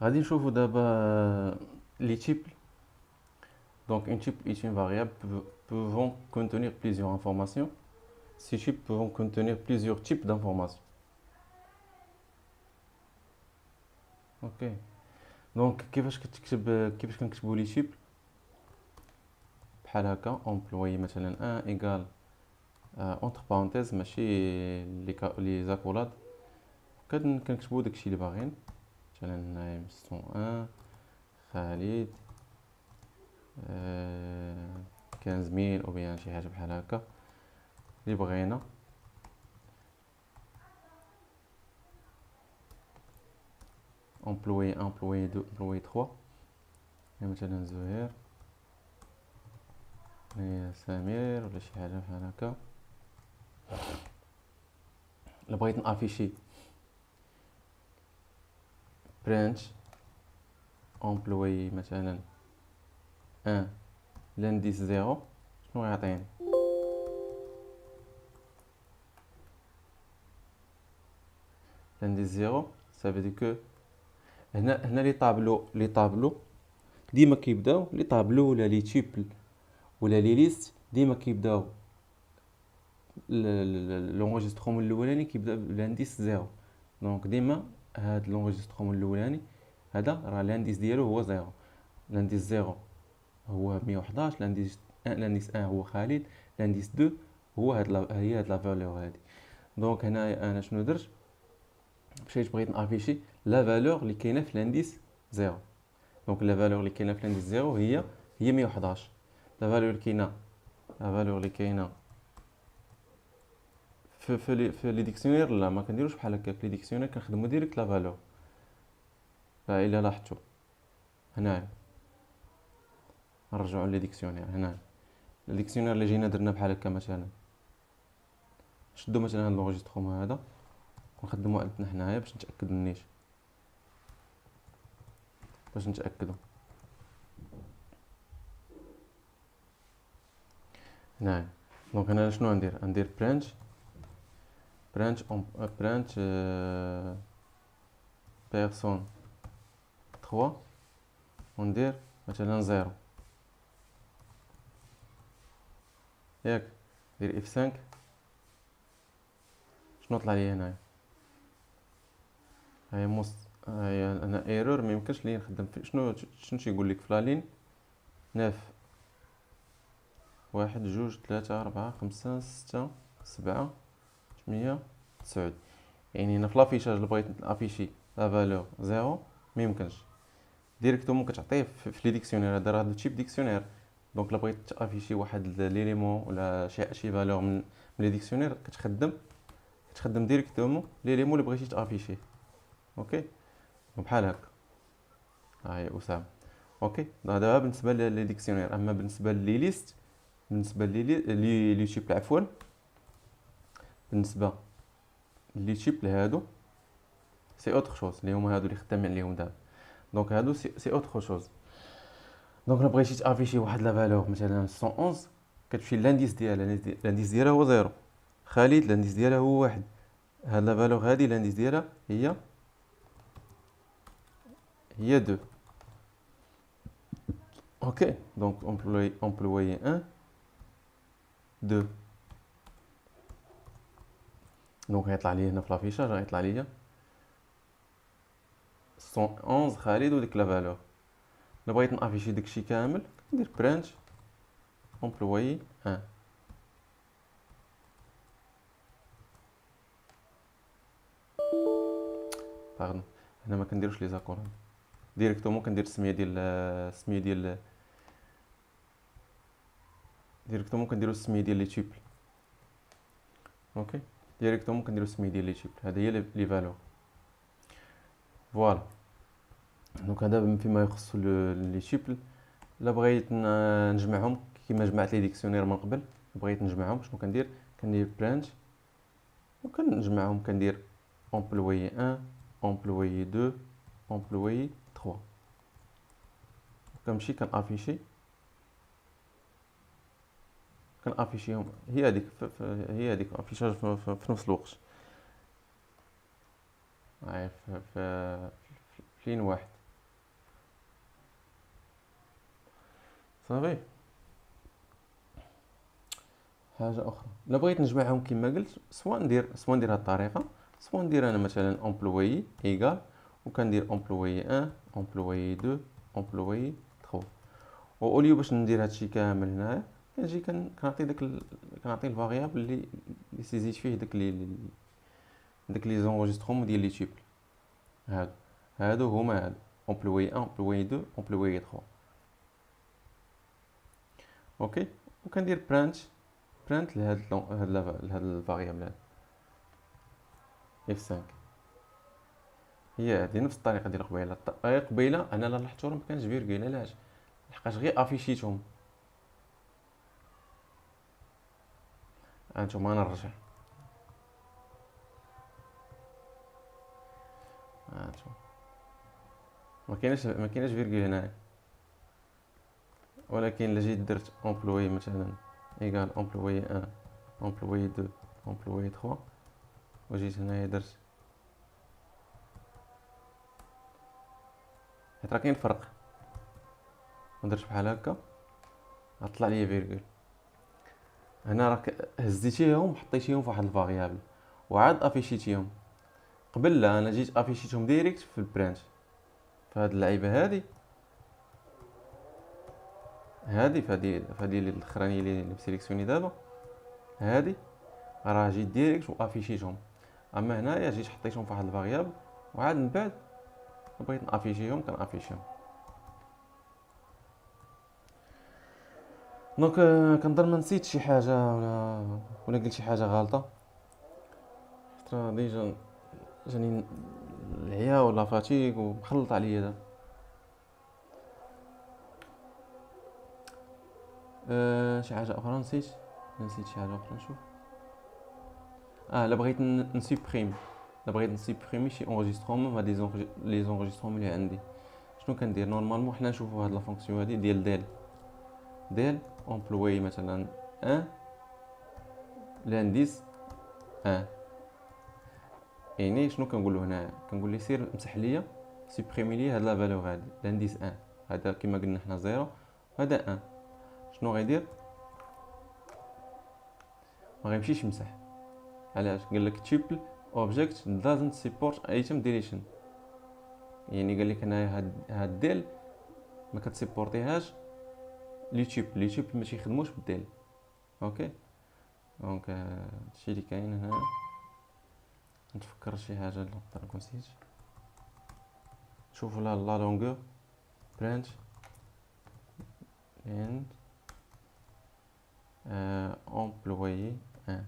غادي نشوفوا دابا les types. Donc un type est une variable pouvant contenir plusieurs informations. Ces types peuvent contenir plusieurs types d'informations. اوكي. دونك كيفاش كنكتبوا لي تيب بحال هكا امبلوي مثلا 1 ايكال اونتر بارونتيز ماشي لي زاكولاد كنكتبوا داكشي اللي باغيين مثلا هنايا 101 خالد 15000 او بيان شي حاجه بحال هكا اللي بغينا. امبلوي 1 امبلوي 2 امبلوي 3 مثلا زهير سمير ولا شي حاجه بحال هكا. الا بغيت نافيشي برانش امبلوي مثلا 1 لانديس 0 شنو غيعطيني؟ لانديس 0 صافي كو هنا لي طابلو ديما كيبداو لي طابلو ولا لي تيبل ولا لي ليست ديما كيبداو لونجسترومون الاولاني كيبدا بالانديس 0. دونك ديما هاد لونجسترومون الاولاني هذا راه الانديس ديالو هو 0. الانديس 0 هو 111 الانديس 1 هو خالد الانديس 2 هو هي هاد لا فالور هادي. دونك هنا انا شنو درت مشيت بغيت نافيشي لا فالور اللي كاينه في الانديس 0. دونك لا فالور اللي كاينه في الانديس 0 هي 111. لا فالور اللي كاينه في لي ديكسيونير لا ما كنديروش بحال هكا. في لي ديكسيونير كنخدمو ديريكت لا فالور. فإلا لاحظتوا هنايا نرجعوا لي ديكسيونير هنا الديكسيونير اللي جينا درنا بحال هكا مثلا نشدو مثلا هاد لونجسترومون هذا ونخدمو عندنا حنايا باش نتاكدوا النيت باش نتاكدوا هنايا. دونك هنا شنو ندير برانش بيرسون 3 وندير مثلا 0 ياك ندير اف 5 شنو طلع لي هنايا هاي انا ايرور ما يمكنش لي نخدم في شنو تيقول لك في لا لين 9 1 2 3 4 5 6 7 8 9. يعني هنا في لافيشاج اللي بغيت نافيشي لا فالور 0 ما يمكنش ديريكتومون كتعطيه في لي ديكسيونير. هذا راه تيب ديكسيونير. دونك الا بغيت تافيشي واحد ليليمون ولا شي فالور من لي ديكسيونير كتخدم ديريكتومون ليليمون اللي بغيتي تافيشيه. اوكي بحال هكا هاي اسامه. اوكي هذا بالنسبه لي ديكسيونير. اما بالنسبه لي ليست بالنسبه لي تيب عفوا بالنسبه لي تيب هادو سي اوتر شوز اللي هما هادو اللي خدامين عليهم دابا. دونك هادو سي اوتر شوز. دونك الا بغيتي تافيشي واحد لا فالور مثلا 111 كتمشي لانديس ديالها. لانديس ديالها هو 0. خالد لانديس ديالها هو 1. هاد لا فالور هادي لانديس ديالها هي 2. اوكي دونك امبلوي 1 2. دونك غيطلع لي هنا في لافيشاج غيطلع لي 111 خالد وديك لا فالور. الا بغيت نافيشي داكشي كامل ندير برانش امبلوي 1. باردون هنا ما كنديروش لي زاكور ديريكتومون كندير السميه ديال لي تيبل. اوكي ديريكتومون كنديرو السميه ديال لي تيبل. هذه هي لي فالور فوالا. دونك هذا فيما يخص لي تيبل. الا بغيت نجمعهم كيما جمعت لي ديكسيونير من قبل بغيت نجمعهم شنو كندير برانش وكنجمعهم كندير امبلوي 1 امبلوي 2 امبلوي 3 كنمشي كنافيشيهم هي هذيك افيشاج في نفس الوقت. هاي في لين واحد صافي. حاجه اخرى الا بغيت نجمعهم كما قلت، سواء ندير هاد الطريقه، سواء ندير انا مثلا امبلويي ايغال وكندير امبلويي 1 امبلويي 2 امبلويي 3، واوليو باش ندير هادشي كامل هنايا كنجي كنعطي كنعطي الفاريابل اللي سيزيت فيه داك لي زونجسترومون ديال لي تيبل. هادو هما هادو امبلويي 1 امبلويي 2 امبلويي 3. اوكي، وكندير برانت لهاد الفاريابل هاد اف 5. هي هادي نفس الطريقه ديال قبيله. قبيله انا لا لاحظتو راه مكانش فيرغول، علاش؟ لحقاش غير افيشيتهم. هانتوما نرجع، هانتوما ما كايناش فيرغول هنايا، ولكن الا جيت درت امبلوي مثلا ايغال امبلوي 1 امبلوي 2 امبلوي 3 وجيت هنايا درت، حيت راه كاين فرق، ودرت بحال هكا غطلع ليا فيرغول. هنا راك هزيتيهم حطيتيهم في واحد الفاريابل وعاد افيشيتيهم. قبل لا انا جيت افيشيتهم ديريكت في البرانش. فهاد اللعيبه هادي فهادي الاخرانيه اللي مسيليكسيوني دابا، هادي راه جيت ديريكت وافيشيتهم. اما هنايا جيت حطيتهم في واحد الفاريابل وعاد من بعد بغيت نافيشيهم كنافيشيهم. دونك كنظن ما نسيت شي حاجه ولا قلت شي حاجه غلطه. راه ديجا جاني العيا ولا فاتيك ومخلط عليا دابا. شي حاجه اخرى نسيت شي حاجه اخرى نشوف. الا بغيت نسوبريمي شي انغيسترومون هاد لي زونغيسترومون اللي عندي، شنو كندير نورمالمون؟ حنا نشوفوا هاد لا فونكسيون هادي ديال ديل امبلوي مثلا 1 لانديس 1. يعني شنو كنقول له هنا؟ كنقول ليه سير مسح ليا سوبريمي لي هاد لا فالور هادي لانديس 1. هذا كما قلنا حنا 0 هذا 1. شنو غيدير؟ ما غيمشيش يمسح. علاش؟ قال لك tuple object doesn't support item deletion. يعني قال لك هنايا هاد ديل ما كتسيبورتيهاش لي تيوب ما تيخدموش بالديل. اوكي، دونك هادشي اللي كاين هنا. نتفكر شي حاجه اللي نقدر نكون نسيت. شوفوا لا لونغور برانش and employé 1.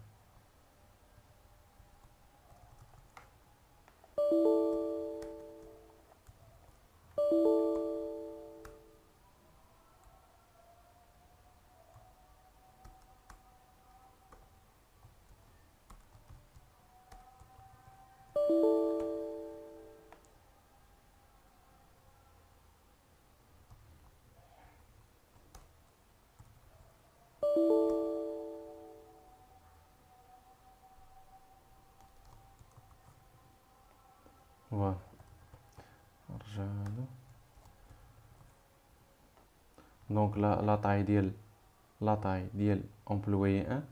فوالا نرجع له. دونك لا طاي ديال امبلوي 1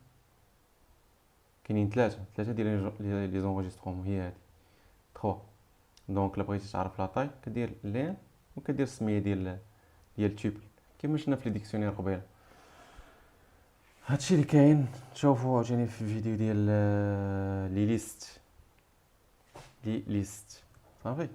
كاينين ثلاثه ديال لي زونغيسترومون هي هادي 3. دونك الا بغيتي تعرف لا طاي كدير لين وكدير السميه ديال تيبل كما شفنا في لي ديكسيونير قبيله. هادشي اللي كاين. شوفوا عاوتاني في الفيديو ديال لي ليست صافي.